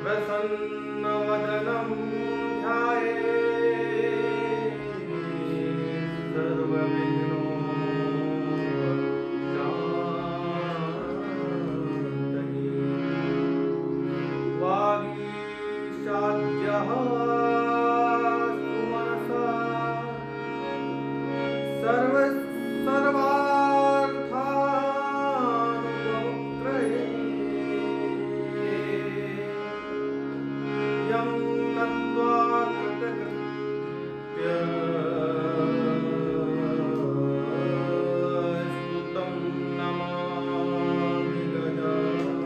प्रसन्नवदनं ध्यायेत् सर्वविघ्नोपशान्तये। वागीशाद्यः सुमनसा सर्वार्थानुपमुक्तये। यं नत्वा कृतकृत्य स्तुतं नमामि गजाननं।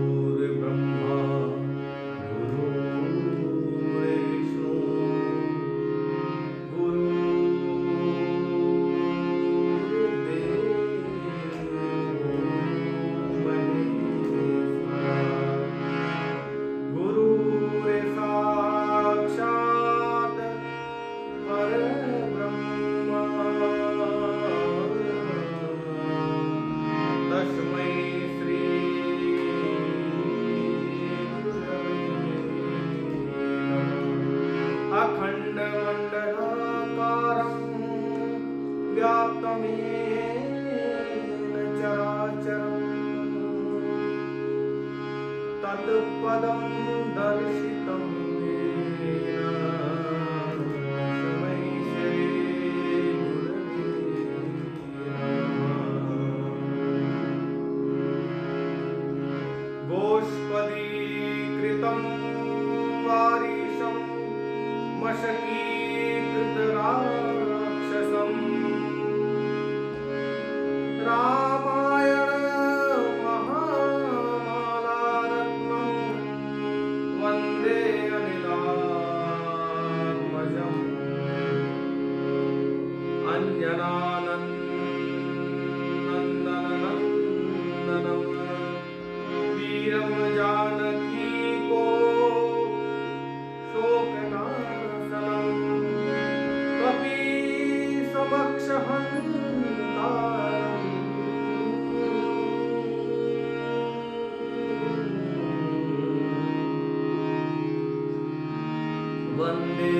गुरुर्ब्रह्मा गुरुर्विष्णु गुरुर्साक्षात् परब्रह्म तस्मै श्री अखण्डमण्डलाकारं व्याप्तमेन चराचरम् तत्पदं दर्शितं येन तस्मै श्री गुरवे नमः। गोष्पदीकृतं वारिशं मशकीकृतराक्षसम् रामायण महामालारत्नं वन्दे अनिलात्मजम्। अञ्जनानन्दनन्दनं वीरं जानकीकोशोकनाशनं कपीशमक्षहन्तारम् वन्दे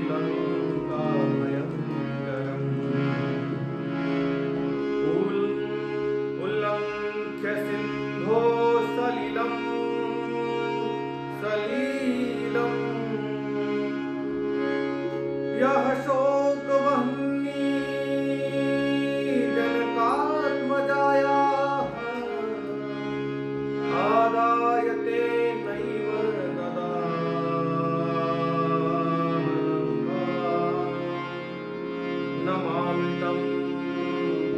लङ्काभयङ्करम्। उल्लङ्घ्य सिन्धो सलिलं यः शोकवह्नि जनकात्मजायाः आदाय तेनैव नमामि तं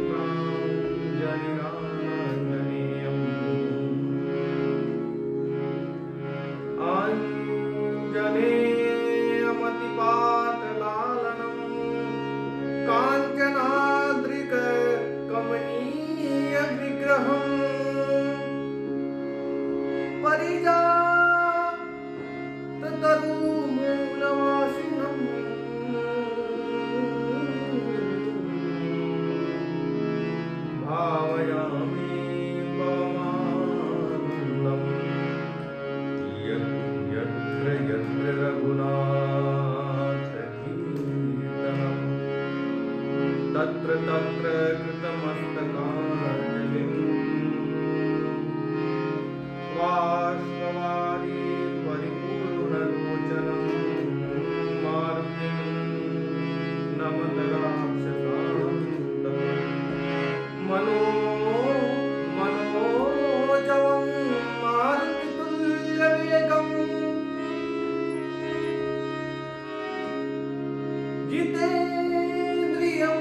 प्राञ्जलिरानन्दनीयम्। आञ्जनेयमतिपाटलालनं काञ्चनाद्रिककमनीयविग्रहम् परिजाततरुमूलवासिनम् भावयामि पवमानन्दम्। यत्र यत्र रघुनाथकीर्तनं तत्र तत्र कृतमस्तकाञ्जलिं बाष्पवारि परिपूर्णलोचनं मारुतिं नमत राक्षसान्तकं। मनोजवं मारुतितुल्यवेगम् जितेन्द्रियं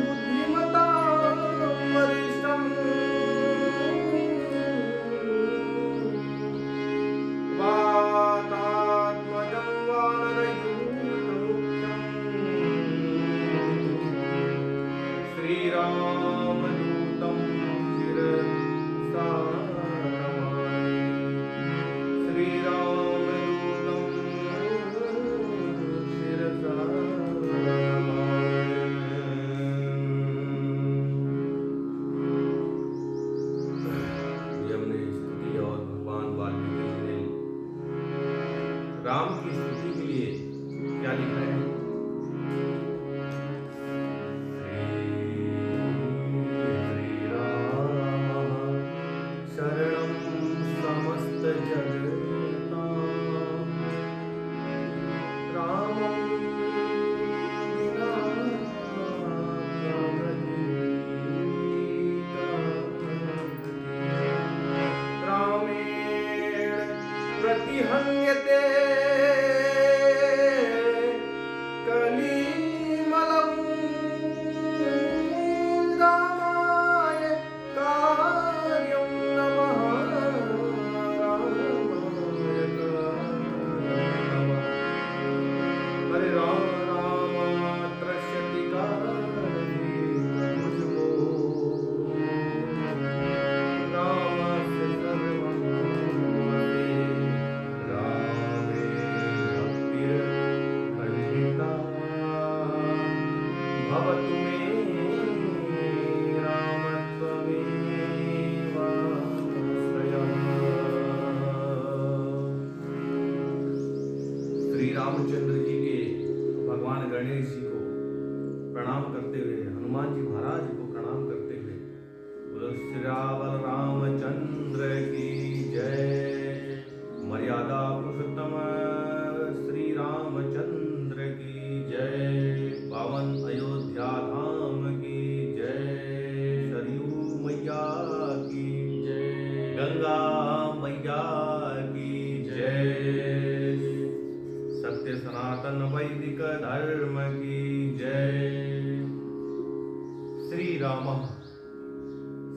बुद्धिमतां प्रतिहन्यते कलिमलं रामाय कार्यं नमः रामाय कार्यं नमः हरे राम त्रस्यति कारणे मुझको रामस्य सर्वं वसे रामे भक्तिर्खण्डिता भवतु मे रामत्वमेवाश्रयः। श्री रामचंद्र जी के भगवान गणेश जी को प्रणाम करते हुए, हनुमान जी महाराज को प्रणाम करते हुए, बोलो श्री रामचंद्र की जय। मर्यादा पुरुषोत्तम श्री रामचंद्र की जय। पावन अयोध्या धाम की जय। सरयू मैया की जय। गंगा मैया की जय। सत्य सनातन वैदिक धर्म की जय। श्री राम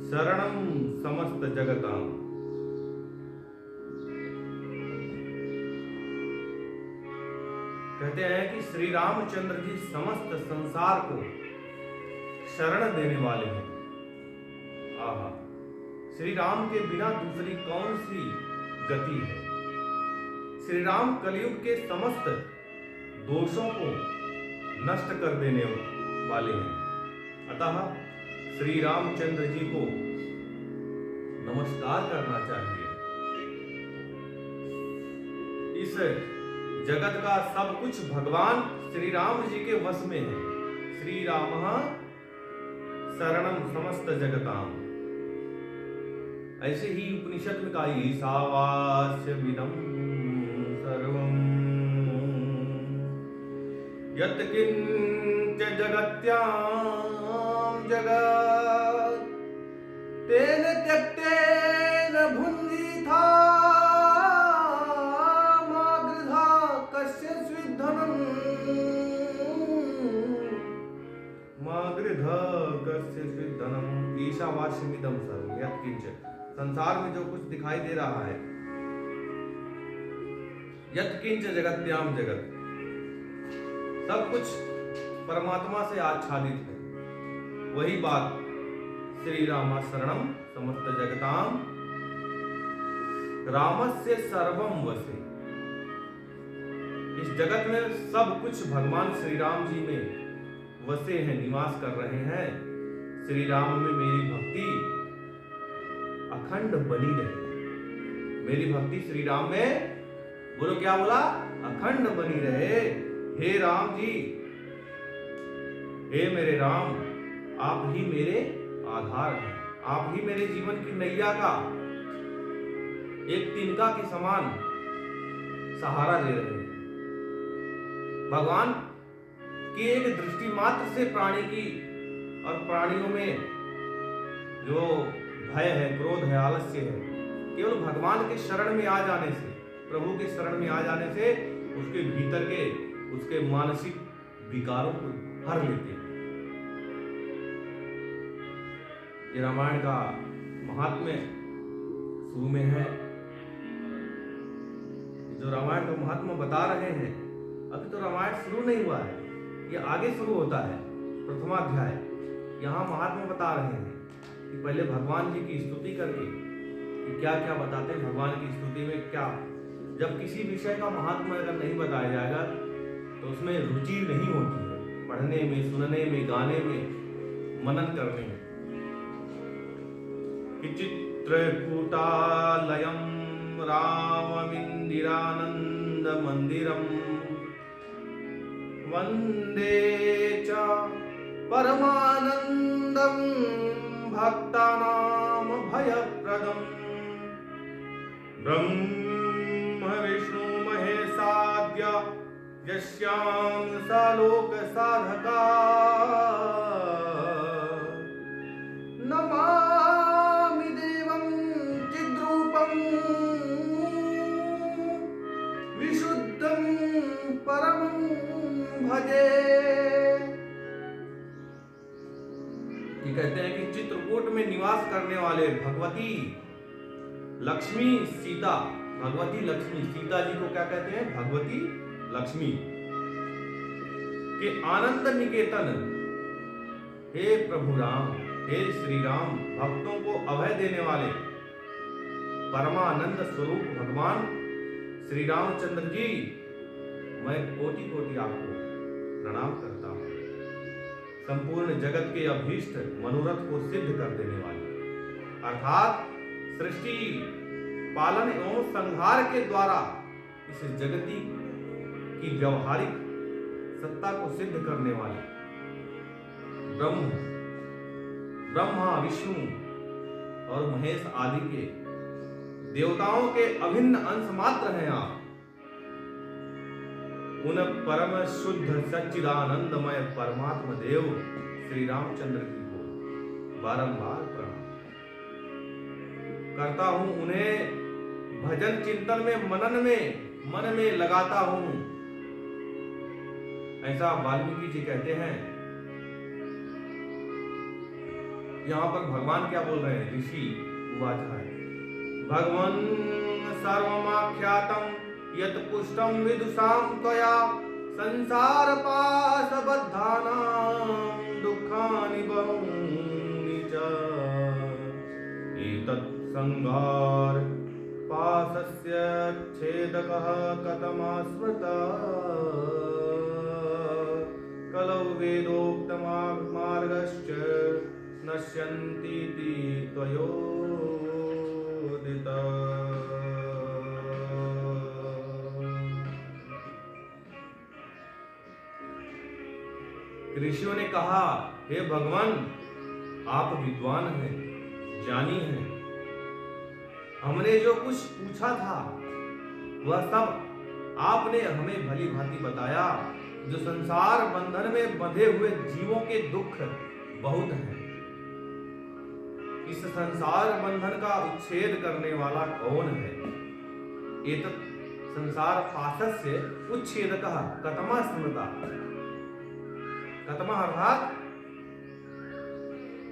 शरणं समस्त जगतां। कहते हैं कि श्री रामचंद्र जी समस्त संसार को शरण देने वाले हैं। आहा, श्री राम के बिना दूसरी कौन सी गति है। श्री राम कलयुग के समस्त दोषों को नष्ट कर देने वाले हैं। अतः श्री रामचंद्र जी को नमस्कार करना चाहिए। इस जगत का सब कुछ भगवान श्री राम जी के वश में है। श्री राम शरणं समस्त जगतां। ऐसे ही उपनिषद में कहा ईशावास्यमिदं सर्वं यत्किंच जगत्यां जगत् तेन त्यक्तेन भुञ्जीथा मा गृहा कस्य स्विद्धनं मा गृहा कस्य स्विद्धनं। ईशावास्यमिदं सर्वं यत्किंच, संसार में जो कुछ दिखाई दे रहा है, यत्किंच जगत्याम जगत, सब कुछ परमात्मा से आच्छादित है। वही बात श्री राम शरणं समस्त जगतां रामस्य सर्वं वसे। इस जगत में सब कुछ भगवान श्री राम जी में वसे हैं, निवास कर रहे हैं। श्री राम में मेरी भक्ति अखंड बनी रहे। मेरी भक्ति श्री राम में, बोलो क्या बोला, अखंड बनी रहे। हे राम जी, हे मेरे राम, आप ही मेरे आधार हैं। आप ही मेरे जीवन की नैया का एक तिनका के समान सहारा दे रहे हैं। भगवान की एक दृष्टि मात्र से प्राणी की और प्राणियों में जो भय है, क्रोध है, आलस्य है, केवल भगवान के शरण में आ जाने से, प्रभु के शरण में आ जाने से उसके भीतर के उसके मानसिक विकारों को हर लेते हैं। ये रामायण का महात्म्य शुरू में है। जो रामायण का महात्मा बता रहे हैं, अभी तो रामायण शुरू नहीं हुआ है, ये आगे शुरू होता है। प्रथमाध्याय यहाँ महात्मा बता रहे हैं कि पहले भगवान जी की स्तुति करके कि क्या क्या बताते हैं भगवान की स्तुति में। क्या, जब किसी विषय का महात्मा अगर नहीं बताया जाएगा तो उसमें रुचि नहीं होती है, पढ़ने में, सुनने में, गाने में, मनन करने में। चित्रकूटालयं राममिन्दिरानंद मंदिरम वंदे च परमानंदं भक्तानां भयप्रदम् ब्रह्म विष्णु महेशाद्य यस्यां सालोक साधका नमामि देवं चिद्रूपं भजे। ये कहते हैं कि चित्रकूट में निवास करने वाले भगवती लक्ष्मी सीता, भगवती लक्ष्मी सीता जी को क्या कहते हैं? भगवती लक्ष्मी के आनंद निकेतन, हे प्रभु राम, हे श्री राम, भक्तों को अभय देने वाले परमानंद स्वरूप भगवान श्री रामचंद्र जी, मैं कोटि कोटि आपको प्रणाम करता हूं। संपूर्ण जगत के अभीष्ट मनोरथ को सिद्ध कर देने वाले, अर्थात सृष्टि पालन एवं संहार के द्वारा इस जगती की व्यवहारिक सत्ता को सिद्ध करने वाले ब्रह्मा विष्णु और महेश आदि के देवताओं के अभिन्न अंश मात्र हैं आप। उन परम शुद्ध सच्चिदानंदमय परमात्मा देव श्री रामचंद्र जी को बारंबार प्रणाम करता हूं। उन्हें भजन चिंतन में मन में लगाता हूं। ऐसा वाल्मीकि जी कहते हैं। यहां पर भगवान क्या बोल रहे हैं? ऋषि उवाच है, भगवन् सर्वमाख्यातं यत् पुष्टं विदुषां त्वया संसार पाशबद्धानां दुःखानि बहूनि च एतत् संहार पाशस्य छेदकः कथमास्मृतः कलौ वेदोक्तमार्गश्च नश्यन्तीति त्वयोदितः। ऋषियों ने कहा, हे भगवान, आप विद्वान हैं, ज्ञानी हैं। हमने जो कुछ पूछा था वह सब आपने हमें भली भांति बताया। जो संसार बंधन में बंधे हुए जीवों के दुख बहुत हैं। इस संसार बंधन का उच्छेद करने वाला कौन है? एतत् संसार पाशस्य उच्छेदकः कतमा स्मृता। कतमा अर्थात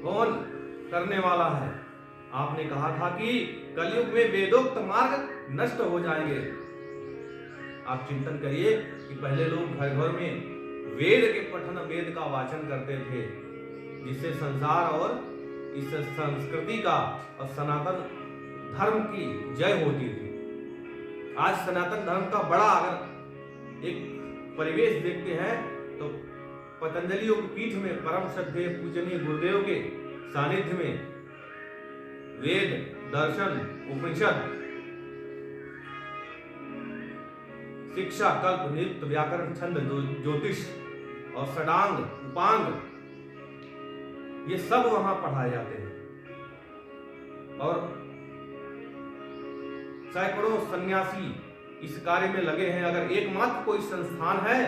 कौन करने वाला है? आपने कहा था कि कलयुग में वेदोक्त मार्ग नष्ट हो जाएंगे। आप चिंतन करिए कि पहले लोग घर घर में वेद के पठन, वेद का वाचन करते थे, जिससे संसार और इस संस्कृति का और सनातन धर्म की जय होती थी। आज सनातन धर्म का बड़ा अगर एक परिवेश देखते हैं तो पतंजलि योग पीठ में परम श्रद्धेय पूजनीय गुरुदेव के सानिध्य में वेद, दर्शन, उपनिषद, शिक्षा, कल्प, नृत्य, व्याकरण, छंद, ज्योतिष और षडांग, उपांग, ये सब वहां पढ़ाए जाते हैं। और सैकड़ों सन्यासी इस कार्य में लगे हैं। अगर एकमात्र कोई संस्थान है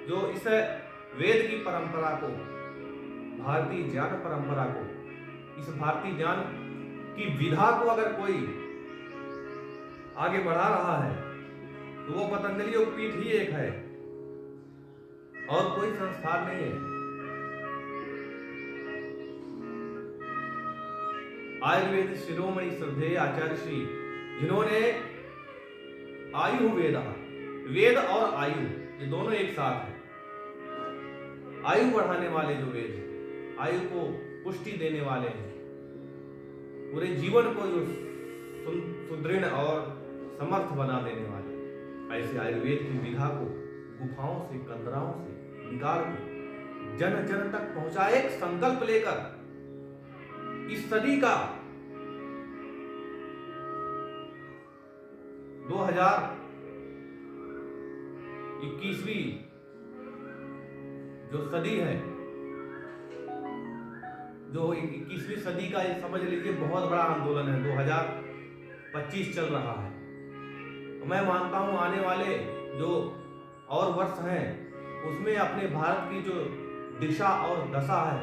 जो इस वेद की परंपरा को, भारतीय ज्ञान परंपरा को, इस भारतीय ज्ञान की विधा को अगर कोई आगे बढ़ा रहा है तो वो पतंजलि योग पीठ ही एक है और कोई संस्थान नहीं है। आयुर्वेद शिरोमणि श्रद्धेय आचार्य श्री, जिन्होंने आयु वेद और आयु ये दोनों एक साथ है। आयु बढ़ाने वाले जो वेद हैं, आयु को पुष्टि देने वाले हैं, पूरे जीवन को जो सुदृढ़ और समर्थ बना देने वाले, ऐसे आयुर्वेद की विधा को गुफाओं से, कंदराओं से निकाल के जन जन तक पहुंचा एक संकल्प लेकर इस सदी का 2021वीं जो सदी है, जो 21वीं सदी का ये समझ लीजिए बहुत बड़ा आंदोलन है। 2025 चल रहा है। तो मैं मानता हूं आने वाले जो और वर्ष हैं उसमें अपने भारत की जो दिशा और दशा है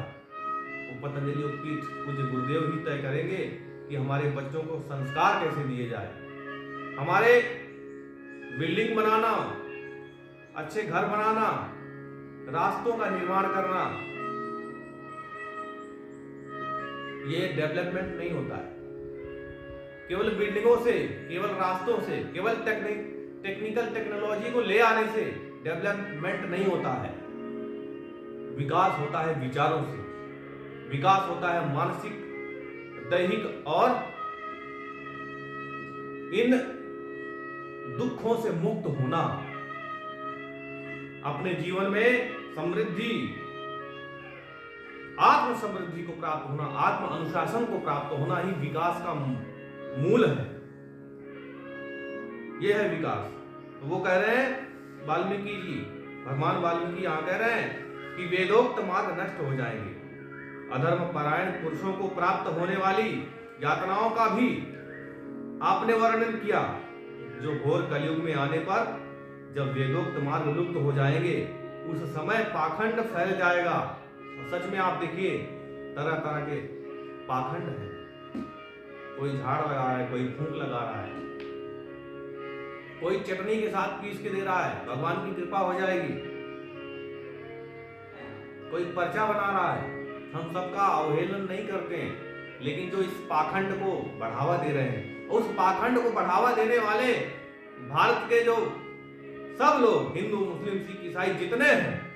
वो पतंजलि योग पीठ पूज्य गुरुदेव ही तय करेंगे कि हमारे बच्चों को संस्कार कैसे दिए जाए। हमारे बिल्डिंग बनाना, अच्छे घर बनाना, रास्तों का निर्माण करना, ये डेवलपमेंट नहीं होता है। केवल बिल्डिंगों से, केवल रास्तों से, केवल टेक्निकल टेक्नोलॉजी को ले आने से डेवलपमेंट नहीं होता है। विकास होता है विचारों से, विकास होता है मानसिक, दैहिक और इन दुखों से मुक्त होना। अपने जीवन में समृद्धि, आत्म समृद्धि को प्राप्त होना, आत्म अनुशासन को प्राप्त होना ही विकास का मूल है। यह है विकास। तो वो कह रहे हैं वाल्मीकि जी, भगवान वाल्मीकि यहां कह रहे हैं कि वेदोक्त मार्ग नष्ट हो जाएंगे। अधर्म परायण पुरुषों को प्राप्त होने वाली यातनाओं का भी आपने वर्णन किया। जो घोर कलयुग में आने पर जब वेदोक्त मार्ग लुप्त हो जाएंगे, उस समय पाखंड फैल जाएगा। और सच में आप देखिए, तरह तरह के पाखंड हैं। कोई झाड़ लगा रहा है, कोई फूंक लगा रहा है, कोई चटनी के साथ पीस के दे रहा है, भगवान की कृपा हो जाएगी। कोई पर्चा बना रहा है। हम सबका अवहेलना नहीं करते हैं, लेकिन जो इस पाखंड को बढ़ावा दे रहे हैं, उस पाखंड को बढ़ावा देने वाले भारत के जो सब लोग, हिंदू मुस्लिम सिख ईसाई जितने हैं,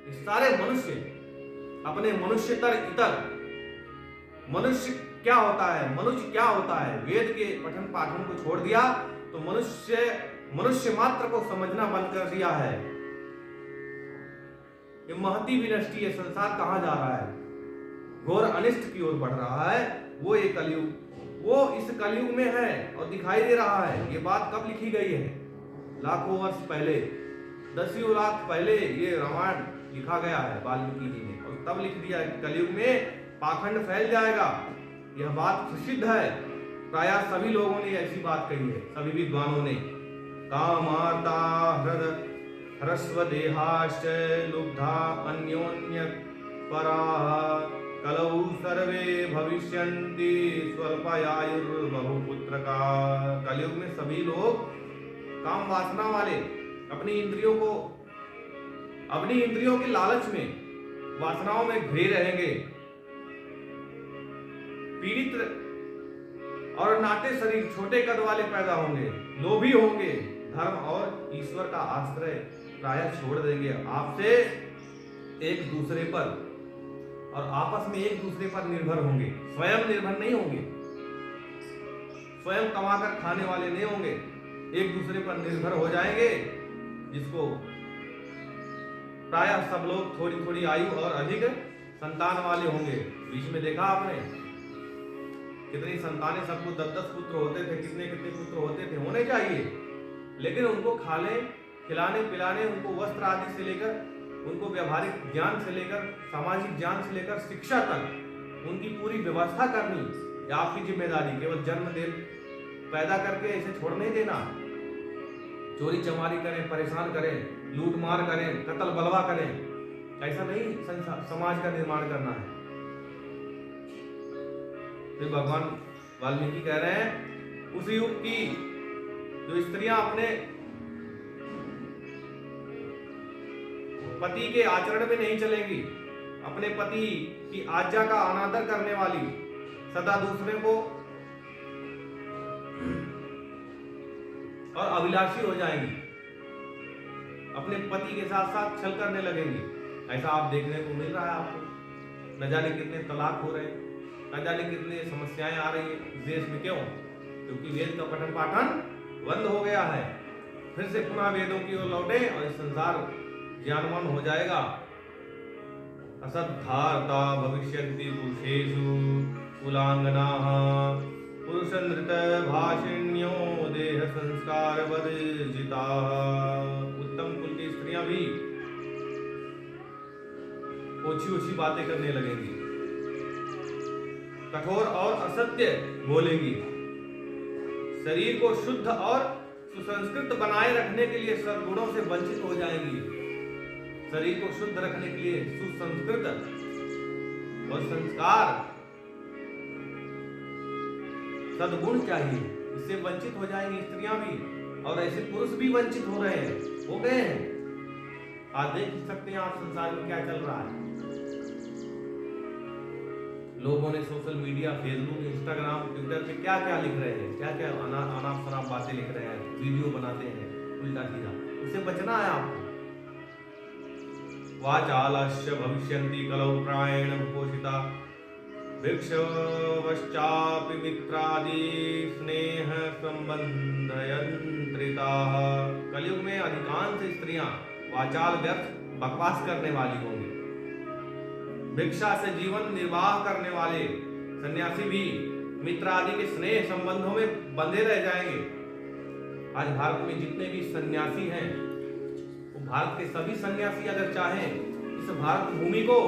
इस सारे मनुष्य अपने मनुष्यतर इतर, मनुष्य क्या होता है, मनुष्य क्या होता है, वेद के पठन पाठन को छोड़ दिया तो मनुष्य मात्र को समझना बंद कर दिया है। ये महती विनष्टि, ये संसार कहां जा रहा है, घोर अनिष्ट की ओर बढ़ रहा है। वो ये कलयुग, वो इस कलयुग में है और दिखाई दे रहा है। ये बात कब लिखी गई है? लाखों वर्ष पहले, दसियों लाख पहले ये रामायण लिखा गया है वाल्मीकि जी ने, और तब लिख दिया कि कलयुग में पाखंड फैल जाएगा। यह बात प्रसिद्ध है, प्रायः सभी लोगों ने ऐसी बात कही है, सभी विद्वानों ने। कामार्ता ह्रस्व देहाश्च लुब्धा अन्योन्य पराः कलौ सर्वे भविष्यन्ति स्वल्पायुर्बहुपुत्रका। कलयुग में सभी लोग काम वासना वाले, अपनी इंद्रियों के लालच में, वासनाओं में घिरे रहेंगे, पीड़ित और नाटे शरीर, छोटे कद वाले पैदा होंगे, लोभी होंगे, धर्म और ईश्वर का आश्रय प्रायः छोड़ देंगे, आपसे एक दूसरे पर और आपस में एक दूसरे पर निर्भर होंगे, स्वयं निर्भर नहीं होंगे, स्वयं कमाकर खाने वाले नहीं होंगे, एक दूसरे पर निर्भर हो जाएंगे। जिसको प्रायः सब लोग थोड़ी थोड़ी आयु और अधिक संतान वाले होंगे। बीच में देखा आपने कितनी संतानें, सबको 10-10 पुत्र होते थे, कितने कितने पुत्र होते थे, होने चाहिए, लेकिन उनको खिलाने पिलाने, उनको वस्त्र आदि से लेकर, उनको व्यावहारिक ज्ञान से लेकर, सामाजिक ज्ञान से लेकर शिक्षा तक उनकी पूरी व्यवस्था करनी, ये आपकी जिम्मेदारी। केवल जन्म दे पैदा करके ऐसे छोड़ नहीं देना, चोरी चमारी करें, परेशान करें, लूट मार करें, कत्ल बलवा करें, ऐसा नहीं समाज का निर्माण करना है। फिर भगवान वाल्मीकि कह रहे हैं, उस युग की जो स्त्रियां अपने पति के आचरण में नहीं चलेंगी, अपने पति की आज्ञा का अनादर करने वाली, सदा दूसरे को और अभिलाषी हो जाएंगी, अपने पति के साथ साथ छल करने लगेंगी। ऐसा आप देखने को मिल रहा है आपको। न जाने कितने तलाक हो रहे हैं, न जाने कितने समस्याएं आ रही है इस देश में। क्यों? क्योंकि वेद का पठन पाठन बंद हो गया है। फिर से पुनः वेदों की ओर लौटे और इस संसार ज्ञानवान हो जाएगा। असद्धार्ता भविष्यन्ति पुरुषेषु कुलांगनाः पुरुष नृत भाषिण्यो देह संस्कार वर्जिताः। उत्तम कुल की स्त्रियां भी ओछी बातें करने लगेंगी, कठोर और असत्य बोलेंगी, शरीर को शुद्ध और सुसंस्कृत बनाए रखने के लिए सद्गुणों से वंचित हो जाएंगी। शरीर को शुद्ध रखने के लिए सुसंस्कृत और संस्कार, सद्गुण चाहिए, इससे वंचित हो जाएंगी स्त्रियां भी, और ऐसे पुरुष भी वंचित हो रहे हैं, हो गए हैं। आज देख सकते हैं आप संसार में क्या चल रहा है। लोगों ने social media, Facebook, Instagram, Twitter पे क्या क्या लिख रहे हैं, क्या क्या अनाप शनाप बातें लिख रहे हैं, वीडियो बनाते हैं उल्टा सीधा। उससे बचना है आपको। वाचालस्य भविष्यन्ति कलौ प्रायेण पोषिता वृक्षवश्चापि मित्रादि स्नेह संबंधयंत्रिताः। कलयुग में अधिकांश स्त्रियां वाचाल व्यर्थ बकवास करने वाली होंगी। भिक्षा से जीवन निर्वाह करने वाले सन्यासी भी मित्र आदि के स्नेह संबंधों में बंधे रह जाएंगे। आज भारत में जितने भी सन्यासी हैं, वो भारत के सभी सन्यासी अगर चाहें इस भारत भूमि को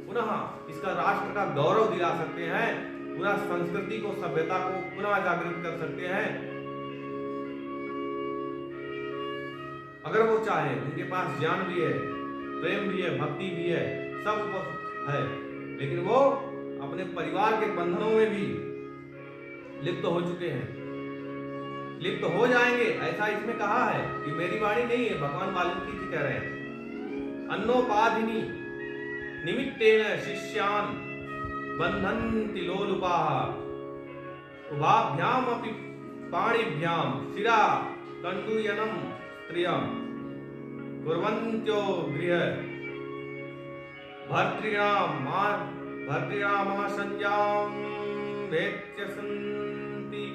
पुनः इसका राष्ट्र का गौरव दिला सकते हैं, पुनः संस्कृति को, सभ्यता को पुनः जागृत कर सकते हैं। अगर वो चाहे, उनके पास ज्ञान भी है, प्रेम भी है, भक्ति भी है, सब है, लेकिन वो अपने परिवार के बंधनों में भी लिप्त हो चुके हैं, लिप्त हो जाएंगे, ऐसा इसमें कहा है। कि मेरी वाणी नहीं है, भगवान वाल्मीकि जी कह रहे हैं। अन्नोपाधिनी निमित्तेन शिष्यान बंधन्ति लोलुपाः उभाभ्याम अपि पाणिभ्याम शिरा कंडूयनम स्त्रियं कुर्वन्त्यो गृह भर्तृणामासंज्ञां वेत्यसन्ति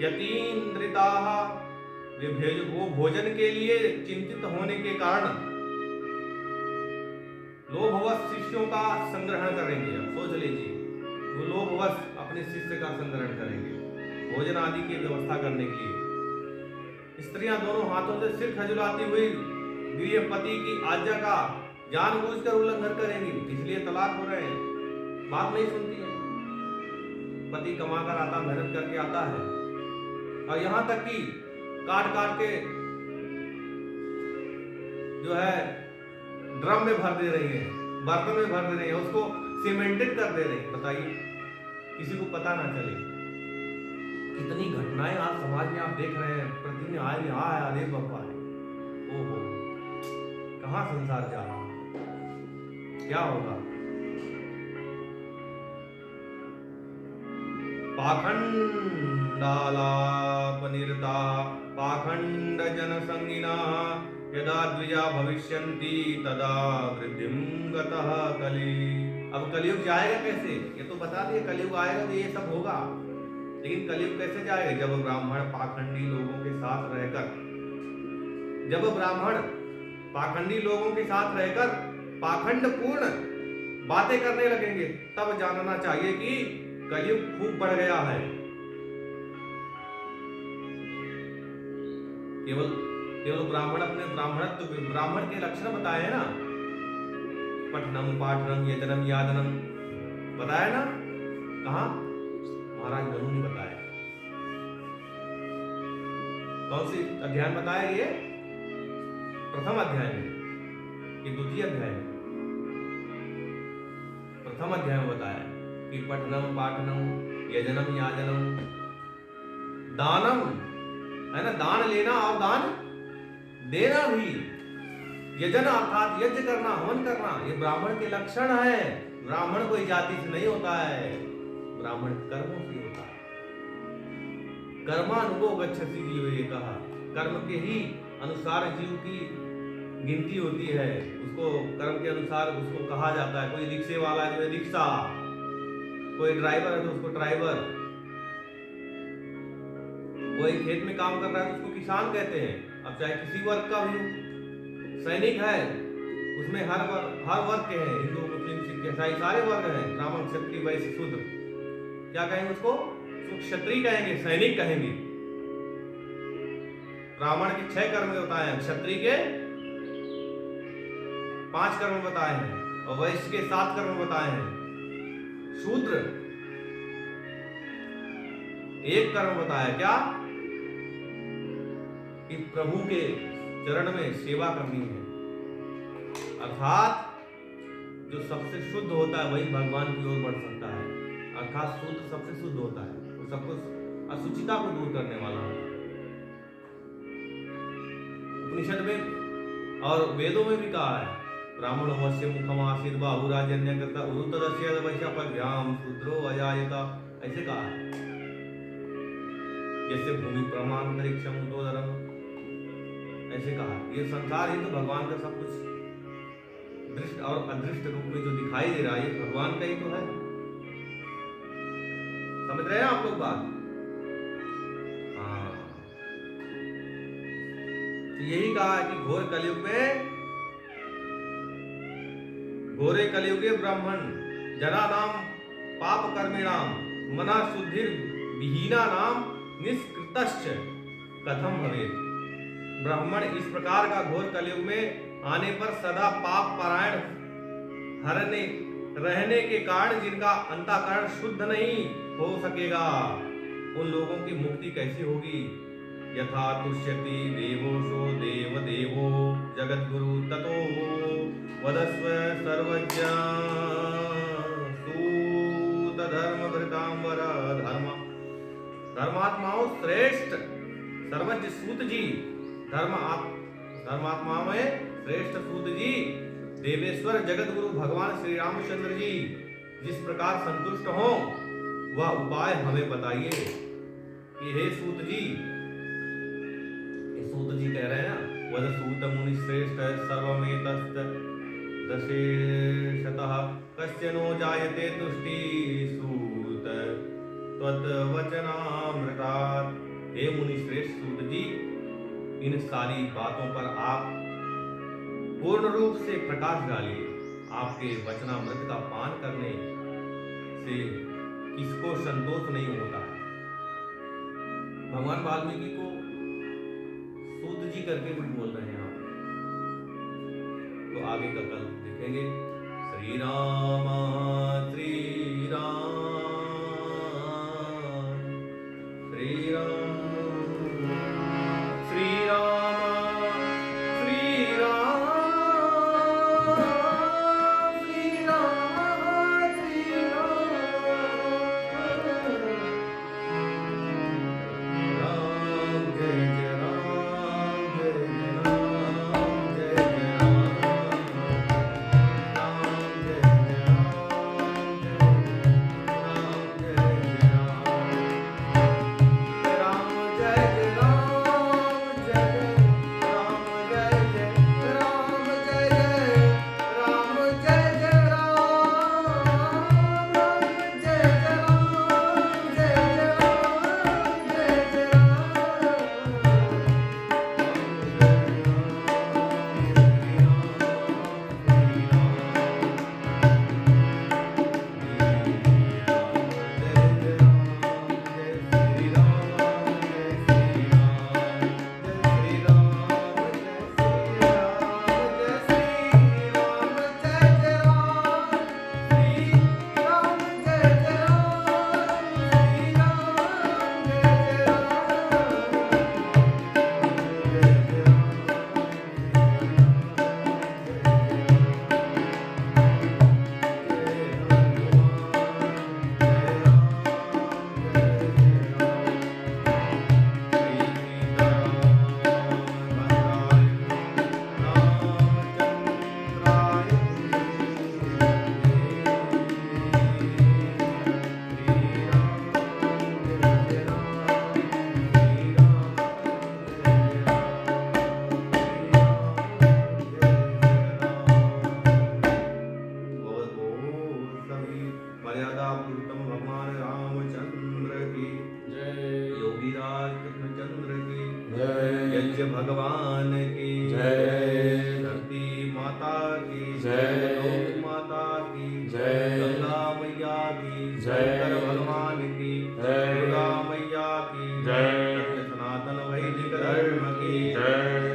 यतीन्द्रिताः। वो भोजन के लिए चिंतित होने के कारण लोभवश शिष्यों का संग्रहण करेंगे। अब सोच लीजिए, वो लोभवश अपने शिष्य का संग्रहण करेंगे भोजन आदि की व्यवस्था करने के लिए। स्त्रियां दोनों हाथों से सिर खजुलाती हुई गृहपति की आज्ञा का जानबूझकर उल्लंघन करेंगी, इसलिए तलाक हो रहे हैं। बात नहीं सुनती है। पति कमाकर आता, मेहनत करके आता है, और यहां तक कि काट काट के जो है ड्रम में भर दे रही है, बर्तन में भर दे रही है, उसको सीमेंटेड कर दे रही है। बताइए, किसी को पता ना चले। कितनी घटनाएं आज समाज में आप देख रहे हैं, प्रतिदिन आए अरे बाबा है। ओहो, कहां संसार जा रहा है, क्या होगा। पाखंडालापनिरता पाखंड जनसंगिना यदा द्विजा भविष्यन्ति तदा वृद्धिं गतः कलि। अब कलयुग जाएगा कैसे, ये तो बता दिए कलयुग आएगा तो ये सब होगा, लेकिन कलयुग कैसे जाएगा। जब ब्राह्मण पाखंडी लोगों के साथ रहकर, जब ब्राह्मण पाखंडी लोगों के साथ रहकर पाखंड पूर्ण बातें करने लगेंगे, तब जानना चाहिए कि कलयुग खूब बढ़ गया है। केवल ब्राह्मण अपने ब्राह्मण के लक्षण बताए हैं ना, पठनम पाठनम यजनम यादनम बताया ना, कहा महाराज मनु ने बताया। कौन सी अध्याय बताया ये, प्रथम अध्याय में कि द्वितीय अध्याय में? प्रथम अध्याय में बताया कि पठनम पाठनम यजनम याजनम दानम है ना, दान लेना और दान देना भी। यजन अर्थात यज्ञ करना, हवन करना, ये ब्राह्मण के लक्षण है। ब्राह्मण कोई जाति से नहीं होता है, ब्राह्मण कर्मों से होता है। कर्मानुगो गच्छति जीव, ये कहा, कर्म के ही अनुसार जीव की गिनती होती है, उसको कर्म के अनुसार उसको कहा जाता है। कोई रिक्शे वाला जो है रिक्शा, कोई ड्राइवर है तो उसको ड्राइवर, कोई खेत में काम कर रहा है तो उसको किसान कहते हैं। अब चाहे किसी वर्ग का भी हो, सैनिक है उसमें हर वर्ग के हैं, हिंदू मुस्लिम सिख ईसाई सारे वर्ग हैं, ब्राह्मण क्षत्रिय वैश्य शूद्र। क्या कहेंगे उसको, क्षत्रिय कहेंगे, सैनिक कहेंगे। ब्राह्मण के 6 कर्म बताए हैं, क्षत्रिय के 5 कर्म बताए हैं, और वैश्य के 7 कर्म बताए हैं। शूद्र 1 कर्म बताया, क्या, कि प्रभु के चरण में सेवा करनी है। अर्थात जो सबसे शुद्ध होता है वही भगवान की ओर बढ़ सकता है। अर्थात शूद्र सबसे शुद्ध होता है, वो सब कुछ असुचिता को दूर करने वाला होता है। उपनिषद में और वेदों में भी कहा है, ब्राह्मणो वस्य मुखम आसीत् बाहुराजन्य कृत उरुतदस्य वैशपज्ञाम शूद्रो अजायत, ऐसे कहा है। जैसे भूमि प्रमाणांतरिक्षम उदोदरम, ऐसे कहा। ये संसार ही तो भगवान का सब कुछ दृष्ट और अदृष्ट रूप में जो दिखाई दे रहा है, ये भगवान का ही तो है। समझ रहे हैं आप लोग बात? हाँ, तो यही कहा है कि घोर कलयुग में, घोरे कलयुगे ब्राह्मण जना नाम पाप कर्मिणाम मना शुद्धिर विहीना नाम निष्कृतश्च कथम भवेत्। ब्राह्मण इस प्रकार का घोर कलयुग में आने पर सदा पाप परायण हरने रहने के कारण जिनका अंतःकरण शुद्ध नहीं हो सकेगा, उन लोगों की मुक्ति कैसी होगी? यथा तुष्यति देवोशो देव देवो जगद्गुरु ततो वदस्व सर्वज्ञ सूत धर्म भृतांबर धर्म। धर्मात्माओं श्रेष्ठ सर्वज्ञ सूत जी, धर्मात्मा में श्रेष्ठ सूत जी, देवेश्वर जगत गुरु भगवान श्री रामचंद्र जी जिस प्रकार संतुष्ट हो, वह उपाय हमें बताइए कि हे सूत जी, सूत जी कह रहे हैं ना, वद सूत मुनि श्रेष्ठ सर्वमेतस्त दशेशतः कस्य नो जायते तुष्टि सूत त्वद्वचनामृतात्। हे मुनि श्रेष्ठ सूत जी, इन सारी बातों पर आप पूर्ण रूप से प्रकाश डालिए। आपके वचनामृत का पान करने से किसको संतोष नहीं होता है। भगवान वाल्मीकि को सूत जी करके भी बोल रहे हैं आप, तो आगे का कल देखेंगे। श्री राम श्री राम श्री राम श्री राम श्री राम श्री राम श्री राम जय जय राम जय जय राम जय जय राम जय जय राम जय जय राम जय जय राम जय जय राम जय जय राम जय जय राम जय जय राम जय जय राम जय जय राम जय जय मर्यादा पुरुषोत्तम भगवान रामचंद्र की जय, योगीराज कृष्णचंद्र की जय, यज्ञ भगवान की जय, धरती माता की जय, लोक माता की जय, गंगा मैया की जय, शंकर भगवान की जय, दुर्गा मैया की जय, सनातन वैदिक धर्म की जय।